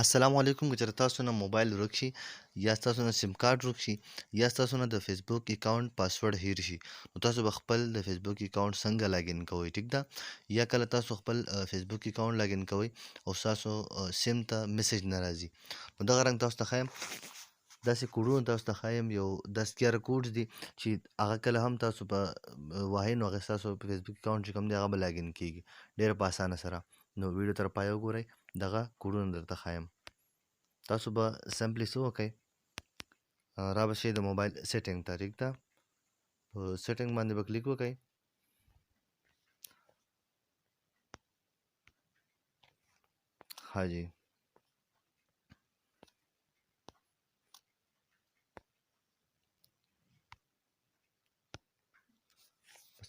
السلام علیکم که چېرته تاسو نه موبایل ورک شي یا ستاسو نه سیم کارت ورک شي یا ستاسو نه د فیسبوک اکاونټ پاسورډ هیر شي نو تاسو به خپل د فیسبوک اکاونټ څنګه لاګین کوئ ټیک ده یا کله تاسو خپل فیسبوک اکاونټ لاګین کوئ او ستاسو سیم ته میسج نه راځي نو دغه رنګ تاسو ته ښایم داسې کوډونه تاسو ته ښایم یو 10 11 کوډز دي چې هغه کله هم تاسو په وایي نو هغې ستاسو په فیسبوک اکاونټ چې کوم دی هغه به لاګین کیږي ډېر په اسانه سره نو ویډیو تر پایه وګورئ دغه کوډونه درته ښایم تاسو به سمپلی څه وکئ را به شئ د موبایل سیټینګ ته ټیک ده په سیټینګ باندې به کلیک وکئ ها جی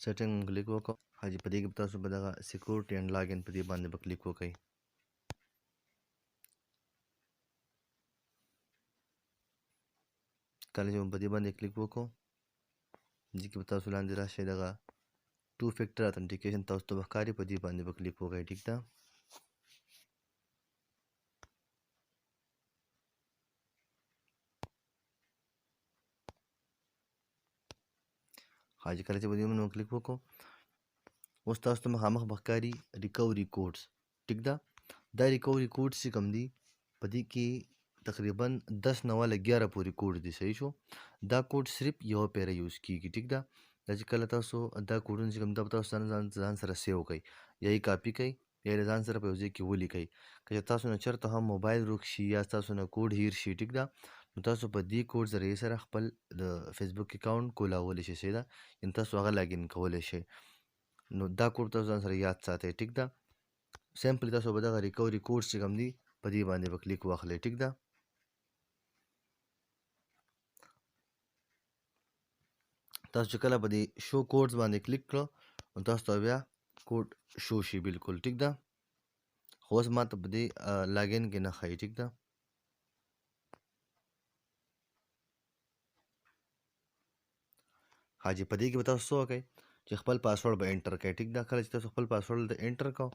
سیټینګ کلیک وکړو ها جی په دې کې به تاسو به دغه سیکورټي اینډ لاګ ان په دې باندې به کلیک وکئ کله چې مو په دې باندې کلیک وکړو دې کې به تاسو لاندې راشئ دغه 2 فیکټر اتنټیکیشن تاسو ته به ښکاري په دې باندې به کلیک وکئ ټیک ده ها جی کله چې په دې باندې کلیک وکړو اوس تاسو ته مخامخ به ښکاري ریکوري کوډز ټیک ده دا ریکوري کوډز چې کوم دي په دې کې تقریبا 10 نه والا 11 پورې کوډ دي صحیح شو دا کوډ صرف یو پیره یوز کیږي ټیک ده دا چې کله تاسو دا کوډونه چې کوم دا تاسو ځان سره سیو کړئ یا یې کاپي کړئ یا یې ځان سره په یو ځای کې ولیکئ که تاسو نه چېرته هم موبایل ورک شي یا تاسو نه کوډ هیر شي ټیک ده نو تاسو په دې کوډ ذریعې سره خپل د فیسبوک اکاونټ کولاولی شئ صحیح ده یعنې تاسو هغه لاګین کولی شئ نو دا کوډ تاسو ځان سره یاد ساتئ ټیک ده سمپلی تاسو به دغه ریکوري کوډز چې کوم دي په دې باندې به کلیک واخلئ ټیک ده تاسو چې کله په دې شو کوډز باندې کلیک کړو نو تاسو ته بیا کوډ شو شي بالکل ټیک ده خو اوس ماته په دې لاګین کې نه ښایي ټیک ده حاجی په دې کې به تاسو څه وکئ چې خپل پاسورډ به انټر کړئ ټیک ده کله چې تاسو خپل پاسورډ دلته انټر کړو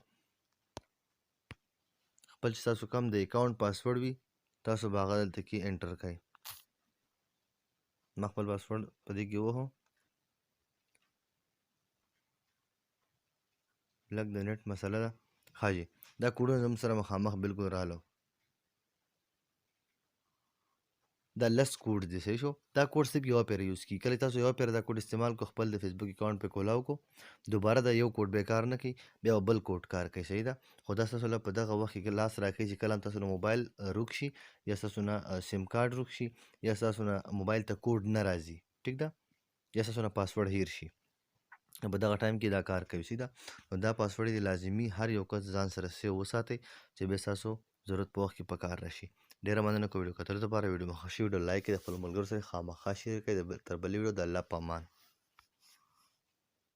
خپل چې تاسو کوم د اکاونټ پاسورډ وي تاسو به هغه دلته کې انټر کړئ ما خپل پاسورډ په دې کې ووهو لږ د نت مسله ده ها جی دا کوډونه زموږ سره مخامخ بالکل راغلو دا لس کوډ دي صحیح شو دا کوډ صرف یو پیره یوز کیږي کله تاسو یو پیره دا کوډ استعمال کو خپل د فیسبوک اکاونټ په کولاو کو دوباره دا یو کوډ به کار نه کوي بیا بل کوډ کار کوي صحیح ده خو دا تاسو له په دغه وخت کې لاس راکړي چې کله تاسو نه موبایل روک شي یا تاسو نه سیم کارت روک شي یا تاسو نه موبایل ته کوډ نه راځي ټیک ده یا تاسو نه پاسورډ هیر شي په دغه ټایم کې دا کار کوي سیده نو دا پاسورډ دې لازمي هر یو کس ځان سره سیو وساتئ چې بیا ستاسو ضرورت په وخت کې په کار راشي ډېره مننه که ویډیو کتلو دپاره ویډیو مو خوښ شي ویډیو لایک کړئ د خپلو ملګرو سره خامخا شیر کړئ تر بلې ویډیو د الله په امان